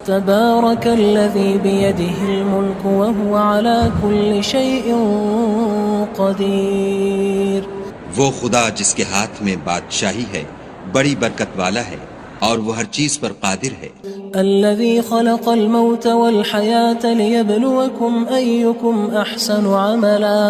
تبارك الذي بيده الملك وهو على كل شيء قدير. وہ خدا جس کے ہاتھ میں بادشاہی ہے بڑی برکت والا ہے اور وہ ہر چیز پر قادر ہے. الذي خلق الموت والحياة ليبلوكم أيكم أحسن عملا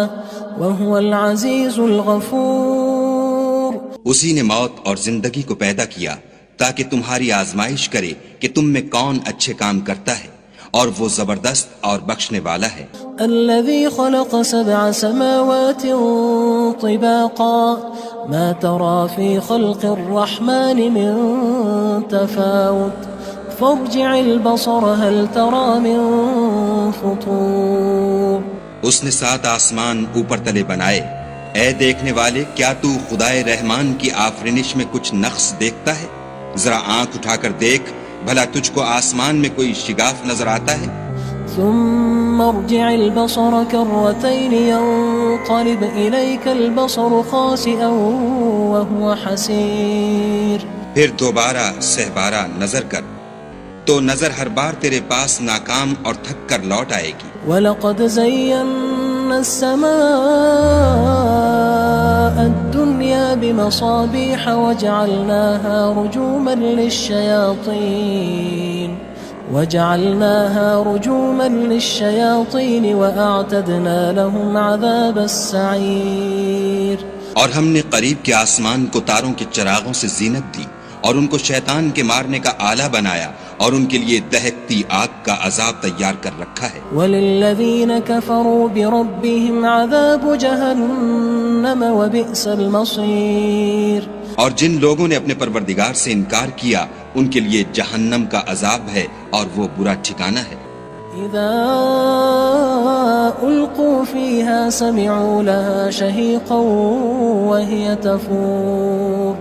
وهو العزيز الغفور. اسی نے موت اور زندگی کو پیدا کیا تاکہ تمہاری آزمائش کرے کہ تم میں کون اچھے کام کرتا ہے اور وہ زبردست اور بخشنے والا ہے. الذي خلق 7 سماوات طباقا ما ترى في خلق الرحمن من تفاوت فارجع البصر هل ترى من فطور. اس نے 7 آسمان اوپر تلے بنائے. اے دیکھنے والے کیا تو خدائے رحمان کی آفرینش میں کچھ نقص دیکھتا ہے؟ ذرا آنکھ اٹھا کر دیکھ بھلا تجھ کو آسمان میں کوئی شگاف نظر آتا ہے؟ ثم ارجع البصر كرتين ينقلب إليك البصر خاسئا وهو حسير. پھر دوبارہ سہبارہ نظر کر تو نظر ہر بار تیرے پاس ناکام اور تھک کر لوٹ آئے گی. وَلَقَدْ زَيَّنَّا السَّمَاءَ الدُّنْيَا بِمَصَابِيحَ وَجَعَلْنَاهَا رُجُومًا لِلشَّيَاطِينِ وَأَعْتَدْنَا لَهُمْ عَذَابَ السَّعِيرِ. اور ہم نے قریب کے آسمان کو تاروں کے چراغوں سے زینت دی اور ان کو شیطان کے مارنے کا آلہ بنایا اور ان کے لیے دہکتی آگ کا عذاب تیار کر رکھا ہے. وَلِلَّذِينَ كَفَرُوا بِرَبِّهِمْ عَذَابُ جَهَنَّمَ وَبِئْسَ الْمَصِيرُ. اور جن لوگوں نے اپنے پروردگار سے انکار کیا ان کے لیے جہنم کا عذاب ہے اور وہ برا ٹھکانہ ہے. اذا القوا فيها سمعوا لها شهيقا وهي تفور.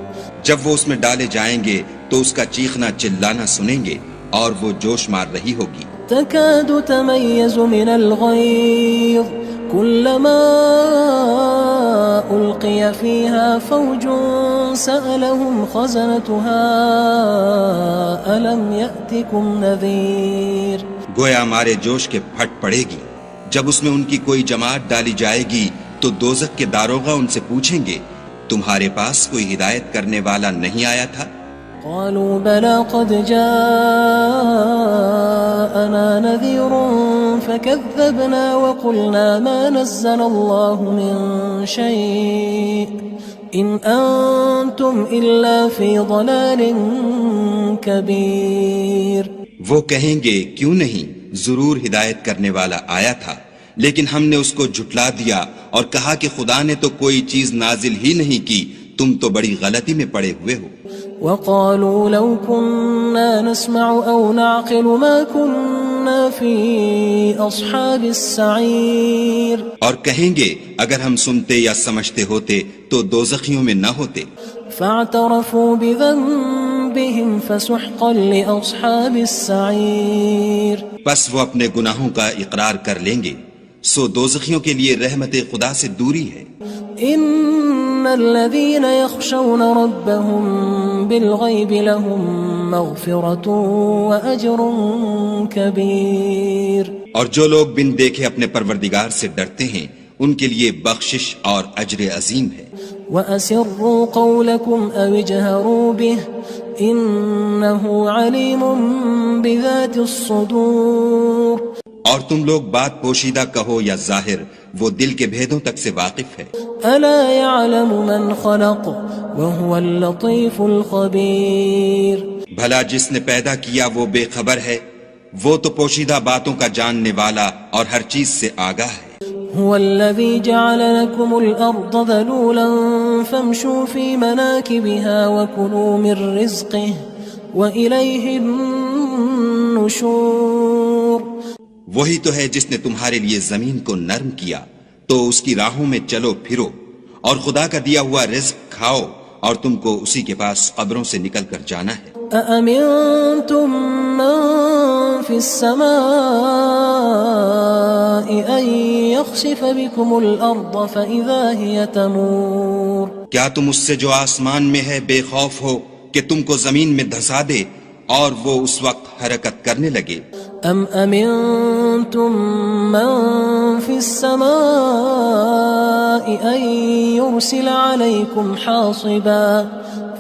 جب وہ اس میں ڈالے جائیں گے تو اس کا چیخنا چلانا سنیں گے اور وہ جوش مار رہی ہوگی. تكاد تميز من الغيظ كلما ألقي فيها فوج سألهم خزنتها ألم يأتكم نذير. گویا ہمارے جوش کے پھٹ پڑے گی. جب اس میں ان کی کوئی جماعت ڈالی جائے گی تو دوزخ کے داروغہ ان سے پوچھیں گے تمہارے پاس کوئی ہدایت کرنے والا نہیں آیا تھا؟ قالوا بلى قد جاءنا نذير فكذبنا وقلنا ما نزل الله من شيء إن أنتم إلا في ضلال كبير. وہ کہیں گے کیوں نہیں، ضرور ہدایت کرنے والا آیا تھا، لیکن ہم نے اس کو جھٹلا دیا اور کہا کہ خدا نے تو کوئی چیز نازل ہی نہیں کی، تم تو بڑی غلطی میں پڑے ہوئے ہو. وقالوا لو كنا نسمع أو نعقل ما كنا في أصحاب السعير. اور کہیں گے اگر ہم سنتے یا سمجھتے ہوتے تو دوزخیوں میں نہ ہوتے. فاعترفوا بذنبهم فسحقا لأصحاب السعير. بس وہ اپنے گناہوں کا اقرار کر لیں گے، سو دوزخیوں کے لیے رحمت خدا سے دوری ہے. ان الذين يخشون ربهم بالغيب لهم مغفرة واجر كبير. اور جو لوگ بن دیکھے اپنے پروردگار سے ڈرتے ہیں ان کے لیے بخشش اور اجر عظیم ہے. وَأَسِرُّوا قَوْلَكُمْ أَوِ اجْهَرُوا بِهِ إِنَّهُ عَلِيمٌ بِذَاتِ الصُّدُورِ. اور تم لوگ بات پوشیدہ کہو یا ظاہر، وہ دل کے بھیدوں تک سے واقف ہے. أَلَا يَعْلَمُ مَنْ خَلَقَ وَهُوَ اللَّطِيفُ الْخَبِيرُ. بھلا جس نے پیدا کیا وہ بے خبر ہے، وہ تو پوشیدہ باتوں کا جاننے والا اور ہر چیز سے آگاہ ہے. هو الذي جعل لكم الأرض ذلولا فامشوا في مناكبها وكلوا من رزقه وإليه النشور. وہی تو ہے جس نے تمہارے لیے زمین کو نرم کیا تو اس کی راہوں میں چلو پھرو اور خدا کا دیا ہوا رزق کھاؤ اور تم کو اسی کے پاس قبروں سے نکل کر جانا ہے. أأمنتم من في السماء أن يخسف بكم الأرض فإذا هي تمور. کیا تم اس سے جو آسمان میں ہے بے خوف ہو کہ تم کو زمین میں دھسا دے اور وہ اس وقت حرکت کرنے لگے. ام امنتم من في السماء ان يرسل عليكم حاصبا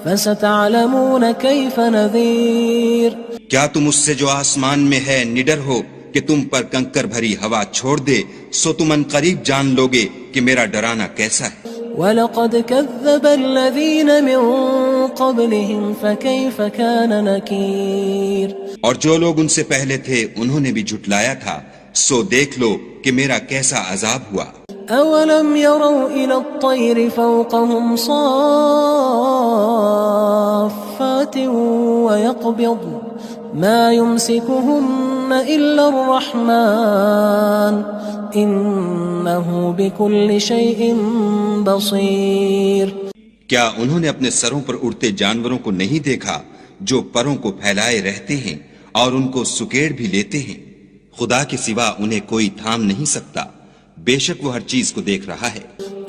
فستعلمون كيف نذير. کیا تم اس سے جو آسمان میں ہے نڈر ہو کہ تم پر کنکر بھری ہوا چھوڑ دے؟ سو تم ان قریب جان لوگے کہ میرا ڈرانا کیسا ہے. وَلَقَدْ كَذَّبَ الَّذِينَ مِن قَبْلِهِمْ فَكَيْفَ كَانَ نَكِيرٌ. اور جو لوگ ان سے پہلے تھے انہوں نے بھی جھٹلایا تھا، سو دیکھ لو کہ میرا کیسا عذاب ہوا. أَوَلَمْ يَرَوْا إِلَى الطَّيْرِ فَوْقَهُمْ صَافَّاتٍ وَيَقْبِضْنَ مَا يُمْسِكُهُنَّ إِلَّا الرَّحْمَنُ إِنَّهُ بِكُلِّ شَيْءٍ بَصِيرٌ. کیا انہوں نے اپنے سروں پر اڑتے جانوروں کو نہیں دیکھا جو پروں کو پھیلائے رہتے ہیں اور ان کو سکیڑ بھی لیتے ہیں؟ خدا کے سوا انہیں کوئی تھام نہیں سکتا، بے شک وہ ہر چیز کو دیکھ رہا ہے.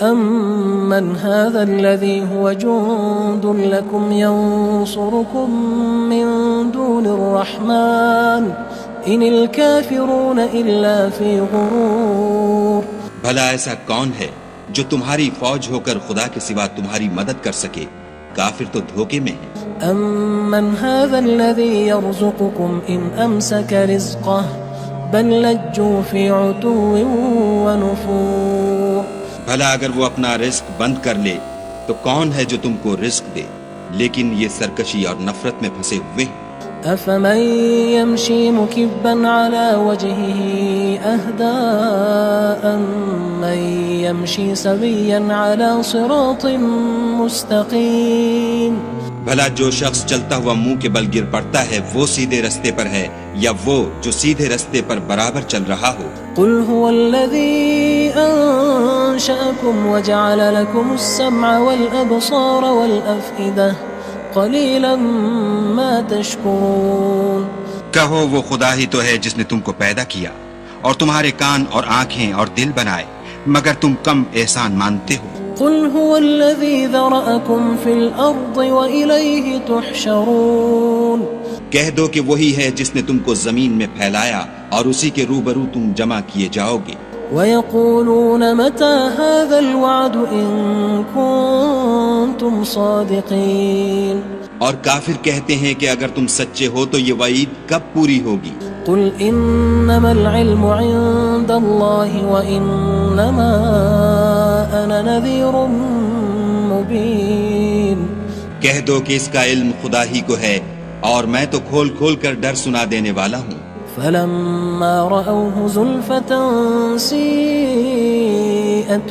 أَمَّنْ هَذَا الَّذِي هُوَ جُندٌ لَكُمْ يَنصُرُكُم مِّن دُونِ الرَّحْمَنِ إِنِ الْكَافِرُونَ إِلَّا فِي غُرُورٍ. بھلا ایسا کون ہے جو تمہاری فوج ہو کر خدا کے سوا تمہاری مدد کر سکے؟ کافر تو دھوکے میں ہیں. أَمَّنْ هَذَا الَّذِي يَرْزُقُكُمْ إِنْ أَمْسَكَ رِزْقَهُ بَلْ لَجُّوا فِي عُتُوٍّ وَنُفُورٍ. بھلا اگر وہ اپنا رزق بند کر لے تو کون ہے جو تم کو رزق دے؟ لیکن یہ سرکشی اور نفرت میں پھنسے ہوئے ہیں. أَفَمَن يَمْشِي مُكِبًّا عَلَى وَجْهِهِ أَهْدَىٰ أَمَّن يَمْشِي سَوِيًّا عَلَى صِرَاطٍ مُّسْتَقِيمٍ. بھلا جو شخص چلتا ہوا منہ کے بل گر پڑتا ہے وہ سیدھے رستے پر ہے یا وہ جو سیدھے رستے پر برابر چل رہا ہو؟ قُلْ هُوَ الَّذِي أَنشَأَكُمْ وَجَعَلَ لَكُمُ السَّمْعَ وَالْأَبْصَارَ وَالْأَفْئِدَةَ قَلِيلًا مَا تَشْكُرُونَ. کہو وہ خدا ہی تو ہے جس نے تم کو پیدا کیا اور تمہارے کان اور آنکھیں اور دل بنائے، مگر تم کم احسان مانتے ہو. قُلْ هُوَ الَّذِي ذَرَأَكُمْ فِي الْأَرْضِ وَإِلَيْهِ تُحْشَرُونَ. کہہ دو کہ وہی ہے جس نے تم کو زمین میں پھیلایا اور اسی کے روبرو تم جمع کیے جاؤ گے. وَيَقُولُونَ مَتَى هَذَا الْوَعْدُ إِن كُنتُمْ صَادِقِينَ. اور کافر کہتے ہیں کہ اگر تم سچے ہو تو یہ وعید کب پوری ہوگی؟ قُلْ إِنَّمَا الْعِلْمُ عِندَ اللَّهِ وَإِنَّمَا أَنَا نَذِيرٌ مُّبِينٌ. کہہ دو کہ اس کا علم خدا ہی کو ہے اور میں تو کھول کھول کر ڈر سنا دینے والا ہوں. فَلَمَّا رَأَوْهُ زُلْفَةً سِيئَتْ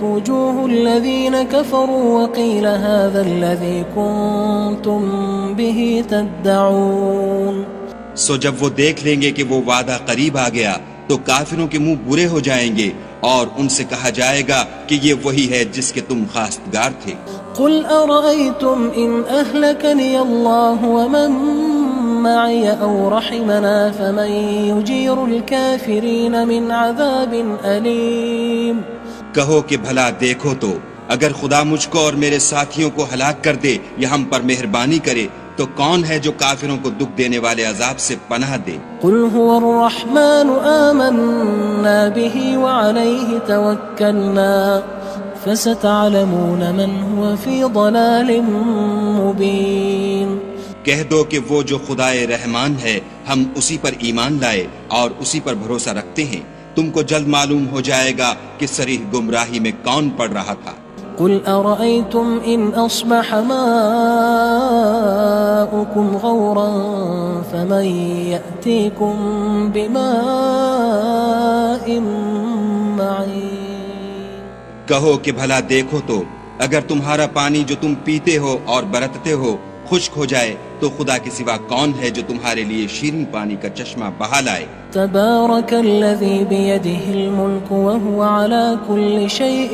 وُجُوهُ الَّذِينَ كَفَرُوا وَقِيلَ هَذَا الَّذِي كُنتُم بِهِ تَدَّعُونَ. سو جب وہ دیکھ لیں گے کہ وہ وعدہ قریب آ گیا تو کافروں کے منہ برے ہو جائیں گے اور ان سے کہا جائے گا کہ یہ وہی ہے جس کے تم خواستگار تھے. قُلْ أَرَأَيْتُمْ إِنْ أَهْلَكَنِيَ اللَّهُ وَمَن مَّعِيَ أَوْ رَحِمَنَا فَمَن يُجِيرُ الْكَافِرِينَ مِنْ عَذَابٍ أَلِيمٍ. کہو کہ بھلا دیکھو تو اگر خدا مجھ کو اور میرے ساتھیوں کو ہلاک کر دے یا ہم پر مہربانی کرے تو کون ہے جو کافروں کو دکھ دینے والے عذاب سے پناہ دے؟ قُلْ هُوَ الرَّحْمَنُ آمَنَّا بِهِ وَعَلَيْهِ تَوَكَّلْنَا فَسَتَعْلَمُونَ مَنْ هُوَ فِي ضَلَالٍ مُّبِينٍ. کہہ دو کہ وہ جو خدائے رحمان ہے ہم اسی پر ایمان لائے اور اسی پر بھروسہ رکھتے ہیں، تم کو جلد معلوم ہو جائے گا کہ صریح گمراہی میں کون پڑ رہا تھا. قُلْ أَرَأَيْتُمْ إِنْ أَصْبَحَ مَاؤُكُمْ غَوْرًا فَمَن يَأْتِيكُم بِمَاءٍ مَّعِينٍ. کہو کہ بھلا دیکھو تو اگر تمہارا پانی جو تم پیتے ہو اور برتتے ہو خشک ہو جائے تو خدا کے سوا کون ہے جو تمہارے لیے شیریں پانی کا چشمہ بہا لائے. تبارک الذی بیدہ الملک وہو علی کل شیء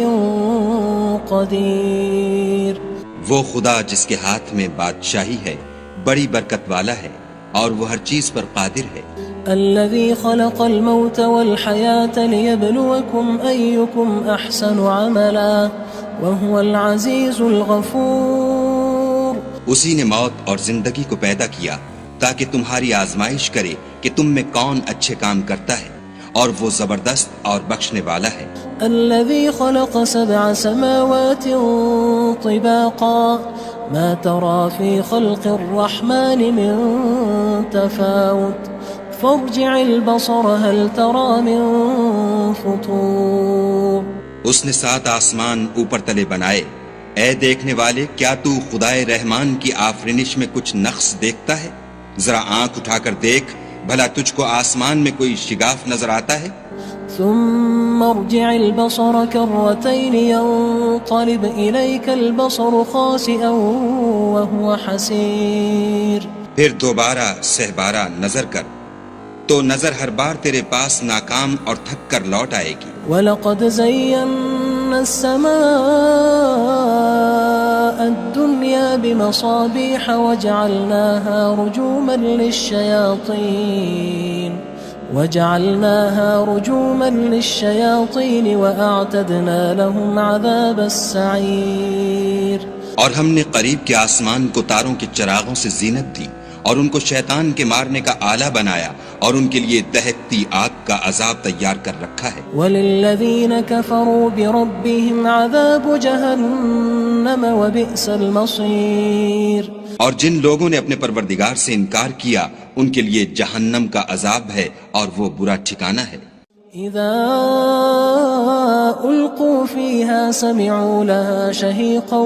قدیر. وہ خدا جس کے ہاتھ میں بادشاہی ہے بڑی برکت والا ہے اور وہ ہر چیز پر قادر ہے. الذي خلق الموت والحياة ليبلوكم أيكم أحسن عملا وهو العزيز الغفور. اسی نے موت اور زندگی کو پیدا کیا تاکہ تمہاری آزمائش کرے کہ تم میں کون اچھے کام کرتا ہے، اور وہ زبردست اور بخشنے والا ہے۔ الذي خلق 7 سماوات طباقا ما ترى في خلق الرحمن من تفاوت فارجع البصر هل ترى من فطور۔ اس نے 7 آسمان اوپر تلے بنائے، اے دیکھنے والے کیا تو خدائے رحمان کی آفرینش میں کچھ نقص دیکھتا ہے؟ ذرا آنکھ اٹھا کر دیکھ، بھلا تجھ کو آسمان میں کوئی شگاف نظر آتا ہے؟ ثم ارجع البصر كرتين ينقلب إليك البصر خاسئا وهو حسير۔ پھر دوبارہ سہبارہ نظر کر تو نظر ہر بار تیرے پاس ناکام اور تھک کر لوٹ آئے گی۔ وَلَقَدْ زَيَّنَّا السَّمَاءَ الدُّنْيَا بِمَصَابِيحَ وَجَعَلْنَاهَا رُجُومًا لِلشَّيَاطِينِ وَأَعْتَدْنَا لَهُمْ عَذَابَ السَّعِيرِ۔ اور ہم نے قریب کے آسمان کو تاروں کے چراغوں سے زینت دی، اور ان کو شیطان کے مارنے کا آلہ بنایا، اور ان کے لیے دہکتی آگ کا عذاب تیار کر رکھا ہے۔ وَلِلَّذِينَ كَفَرُوا بِرَبِّهِمْ عَذَابُ جَهَنَّمَ وَبِئْسَ الْمَصِيرُ۔ اور جن لوگوں نے اپنے پروردگار سے انکار کیا ان کے لیے جہنم کا عذاب ہے، اور وہ برا ٹھکانہ ہے۔ اذا القوا فيها سمعوا لها شهيقا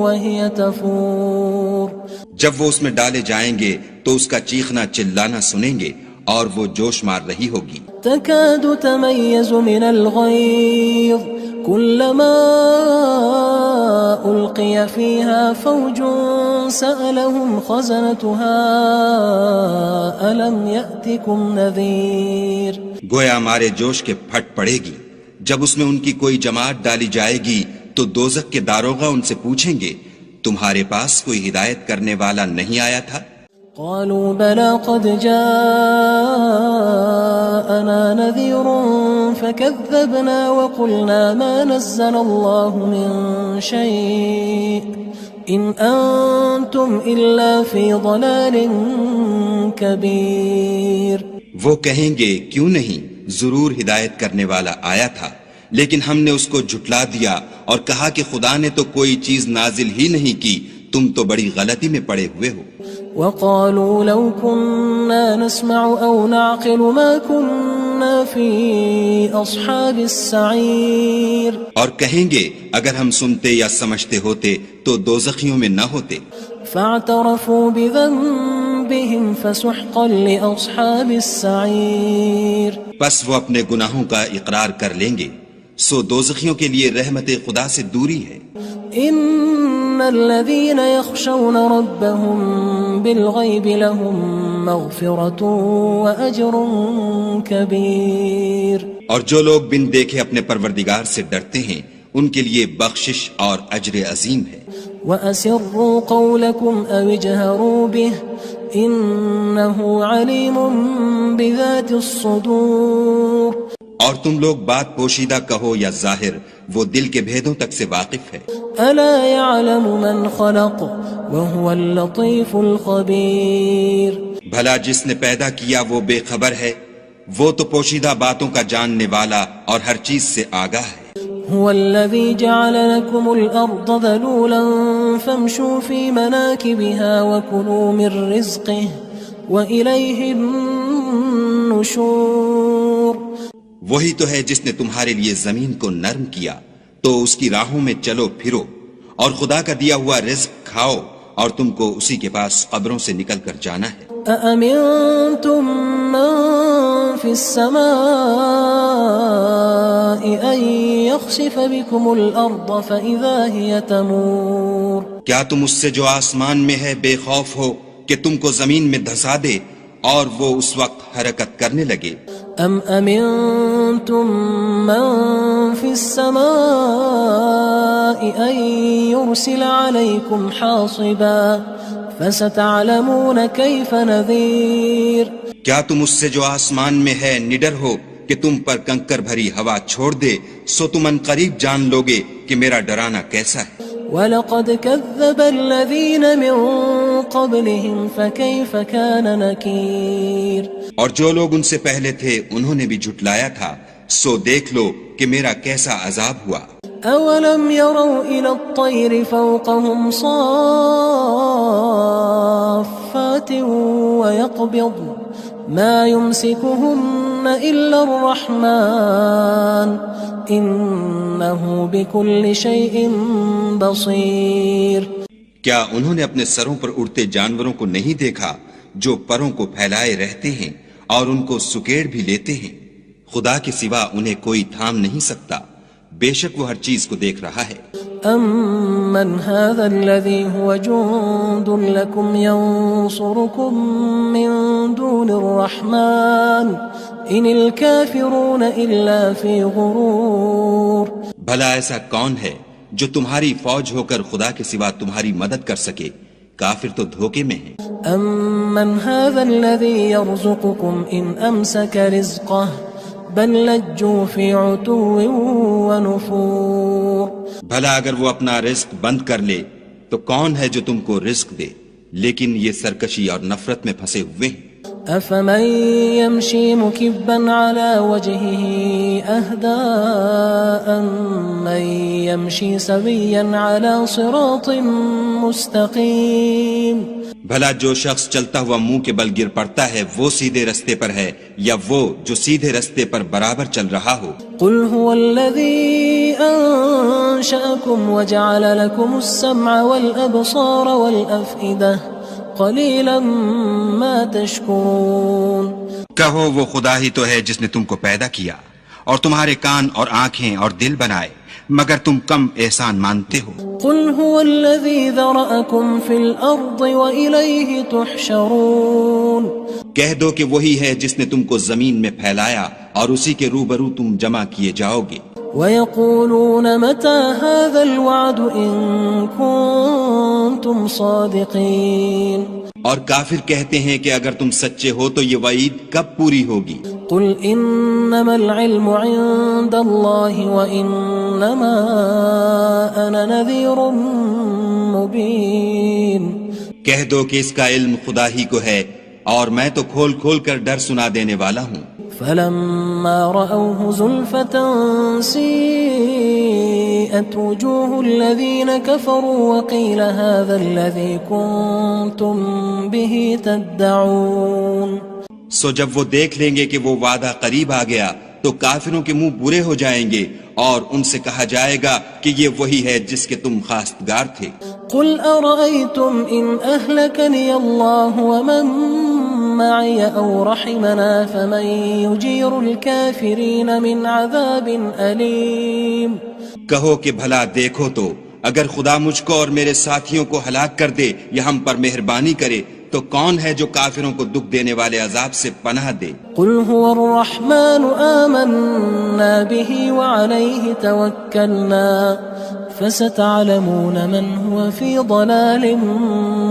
وهي تفور۔ جب وہ اس میں ڈالے جائیں گے تو اس کا چیخنا چلانا سنیں گے، اور وہ جوش مار رہی ہوگی۔ تكاد تميز من الغيظ كلما ألقي فيها فوج سألهم خزنتها ألم يأتكم نذير۔ گویا مارے جوش کے پھٹ پڑے گی۔ جب اس میں ان کی کوئی جماعت ڈالی جائے گی تو دوزخ کے داروغہ ان سے پوچھیں گے تمہارے پاس کوئی ہدایت کرنے والا نہیں آیا تھا؟ قالوا بلى قد جاءنا نذير فكذبنا وقلنا ما نزل الله من شيء إن أنتم إلا في ضلال كبير۔ وہ کہیں گے کیوں نہیں، ضرور ہدایت کرنے والا آیا تھا، لیکن ہم نے اس کو جھٹلا دیا اور کہا کہ خدا نے تو کوئی چیز نازل ہی نہیں کی، تم تو بڑی غلطی میں پڑے ہوئے ہو۔ وقالوا لو كنا نسمع أو نعقل ما كنا في أصحاب السعير۔ اور کہیں گے اگر ہم سنتے یا سمجھتے ہوتے تو دوزخیوں میں نہ ہوتے۔ فاعترفوا بذنبهم فسحقا لأصحاب السعير۔ پس وہ اپنے گناہوں کا اقرار کر لیں گے، سو دوزخیوں کے لیے رحمت خدا سے دوری ہے۔ ان الذين يخشون ربهم بالغيب لهم مغفرة واجر كبير۔ اور جو لوگ بن دیکھے اپنے پروردگار سے ڈرتے ہیں ان کے لیے بخشش اور اجر عظیم ہے۔ وَأَسِرُّوا قَوْلَكُمْ أَوِ اجْهَرُوا بِهِ إِنَّهُ عَلِيمٌ بِذَاتِ الصُّدُورِ۔ اور تم لوگ بات پوشیدہ کہو یا ظاہر، وہ دل کے بھیدوں تک سے واقف ہے۔ أَلَا يَعْلَمُ مَنْ خَلَقَ وَهُوَ اللَّطِيفُ الْخَبِيرُ۔ بھلا جس نے پیدا کیا وہ بے خبر ہے، وہ تو پوشیدہ باتوں کا جاننے والا اور ہر چیز سے آگاہ ہے۔ هو الذي جعل لكم الأرض ذلولا فامشوا في مناكبها وكلوا من رزقه وإليه النشور۔ وہی تو ہے جس نے تمہارے لیے زمین کو نرم کیا تو اس کی راہوں میں چلو پھرو، اور خدا کا دیا ہوا رزق کھاؤ، اور تم کو اسی کے پاس قبروں سے نکل کر جانا ہے۔ أأمنتم من في السماء أن يخسف بكم الأرض فإذا هي تمور۔ کیا تم اس سے جو آسمان میں ہے بے خوف ہو کہ تم کو زمین میں دھسا دے اور وہ اس وقت حرکت کرنے لگے؟ أم أمنتم من في السماء أن يرسل عليكم حاصبا فستعلمون كيف نذير۔ کیا تم اس سے جو آسمان میں ہے نڈر ہو کہ تم پر کنکر بھری ہوا چھوڑ دے، سو تم ان قریب جان لوگے کہ میرا ڈرانا کیسا ہے۔ وَلَقَدْ كَذَّبَ الَّذِينَ مِن قَبْلِهِمْ فَكَيْفَ كَانَ نَكِيرٌ اور جو لوگ ان سے پہلے تھے انہوں نے بھی جھٹلایا تھا، سو دیکھ لو کہ میرا کیسا عذاب ہوا۔ أَوَلَمْ يَرَوْا إِلَى الطَّيْرِ فَوْقَهُمْ صَافَّاتٍ وَيَقْبِضْنَ مَا يُمْسِكُهُنَّ إِلَّا الرَّحْمَنُ إِنَّهُ بِكُلِّ شَيْءٍ بَصِيرٌ۔ کیا انہوں نے اپنے سروں پر اڑتے جانوروں کو نہیں دیکھا جو پروں کو پھیلائے رہتے ہیں اور ان کو سکیڑ بھی لیتے ہیں؟ خدا کے سوا انہیں کوئی تھام نہیں سکتا، بے شک وہ ہر چیز کو دیکھ رہا ہے۔ أَمَّنْ هَذَا الَّذِي هُوَ جُندٌ لَكُمْ يَنصُرُكُم مِّن دُونِ الرَّحْمَنِ إِنِ الْكَافِرُونَ إِلَّا فِي غُرُورٍ۔ بھلا ایسا کون ہے جو تمہاری فوج ہو کر خدا کے سوا تمہاری مدد کر سکے؟ کافر تو دھوکے میں ہیں۔ أَمَّنْ هَذَا الَّذِي يَرْزُقُكُمْ إِنْ أَمْسَكَ رِزْقَهُ بَلْ لَجُّوا فِي عُتُوٍّ وَنُفُورٍ۔ بھلا اگر وہ اپنا رزق بند کر لے تو کون ہے جو تم کو رزق دے؟ لیکن یہ سرکشی اور نفرت میں پھنسے ہوئے ہیں۔ أَفَمَن يَمْشِي مُكِبًّا عَلَى وَجْهِهِ أَهْدَىٰ أَمَّن يَمْشِي سَوِيًّا عَلَى صِرَاطٍ مُّسْتَقِيمٍ۔ بھلا جو شخص چلتا ہوا منہ کے بل گر پڑتا ہے وہ سیدھے رستے پر ہے یا وہ جو سیدھے رستے پر برابر چل رہا ہو؟ قُلْ هُوَ الَّذِي أَنشَأَكُمْ وَجَعَلَ لَكُمُ السَّمْعَ وَالْأَبْصَارَ وَالْأَفْئِدَةَ قَلِيلًا مَا تَشْكُرُونَ۔ کہو وہ خدا ہی تو ہے جس نے تم کو پیدا کیا اور تمہارے کان اور آنکھیں اور دل بنائے، مگر تم کم احسان مانتے ہو۔ قُلْ هُوَ الَّذِي ذَرَأَكُمْ فِي الْأَرْضِ وَإِلَيْهِ تُحْشَرُونَ۔ کہہ دو کہ وہی ہے جس نے تم کو زمین میں پھیلایا اور اسی کے روبرو تم جمع کیے جاؤ گے۔ وَيَقُولُونَ مَتَى هَذَا الْوَعْدُ إِن كُنتُمْ صَادِقِينَ۔ اور کافر کہتے ہیں کہ اگر تم سچے ہو تو یہ وعید کب پوری ہوگی؟ قُلْ إِنَّمَا الْعِلْمُ عِندَ اللَّهِ وَإِنَّمَا أَنَا نَذِيرٌ مُّبِينٌ۔ کہہ دو کہ اس کا علم خدا ہی کو ہے اور میں تو کھول کھول کر ڈر سنا دینے والا ہوں۔ فَلَمَّا رَأَوْهُ زُلْفَةً سِيئَتْ وُجُوهُ الَّذِينَ كَفَرُوا وَقِيلَ هَذَا الَّذِي كُنتُم بِهِ تَدَّعُونَ۔ سو جب وہ دیکھ لیں گے کہ وہ وعدہ قریب آ گیا تو کافروں کے منہ برے ہو جائیں گے اور ان سے کہا جائے گا کہ یہ وہی ہے جس کے تم خواستگار تھے۔ قُلْ أَرَأَيْتُمْ إِنْ أَهْلَكَنِيَ اللَّهُ وَمَن مَّعِيَ أَوْ رَحِمَنَا فَمَن يُجِيرُ الْكَافِرِينَ مِنْ عَذَابٍ أَلِيمٍ۔ کہو کہ بھلا دیکھو تو اگر خدا مجھ کو اور میرے ساتھیوں کو ہلاک کر دے یا ہم پر مہربانی کرے تو کون ہے جو کافروں کو دکھ دینے والے عذاب سے پناہ دے؟ قُلْ هُوَ الرَّحْمَنُ آمَنَّا بِهِ وَعَلَيْهِ تَوَكَّلْنَا فَسَتَعْلَمُونَ مَنْ هُوَ فِي ضَلَالٍ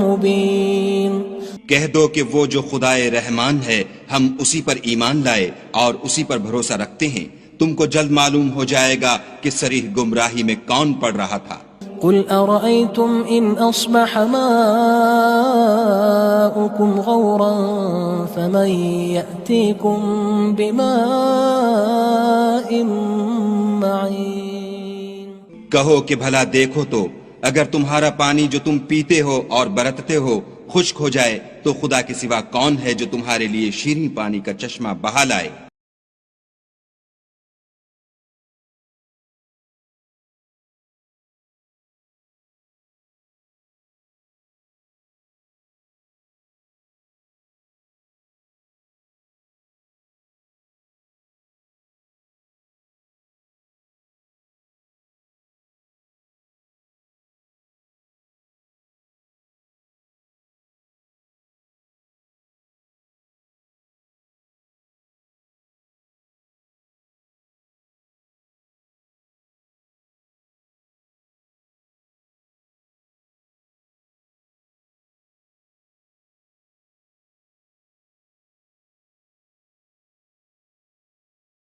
مُّبِينٍ۔ کہہ دو کہ وہ جو خدائے رحمان ہے ہم اسی پر ایمان لائے اور اسی پر بھروسہ رکھتے ہیں، تم کو جلد معلوم ہو جائے گا کہ صریح گمراہی میں کون پڑ رہا تھا۔ قُلْ أَرَأَيْتُمْ إِنْ أَصْبَحَ مَاؤُكُمْ غَوْرًا فَمَن يَأْتِيكُم بِمَاءٍ مَّعِينٍ۔ کہو کہ بھلا دیکھو تو اگر تمہارا پانی جو تم پیتے ہو اور برتتے ہو خشک ہو جائے تو خدا کے سوا کون ہے جو تمہارے لیے شیریں پانی کا چشمہ بہا لائے؟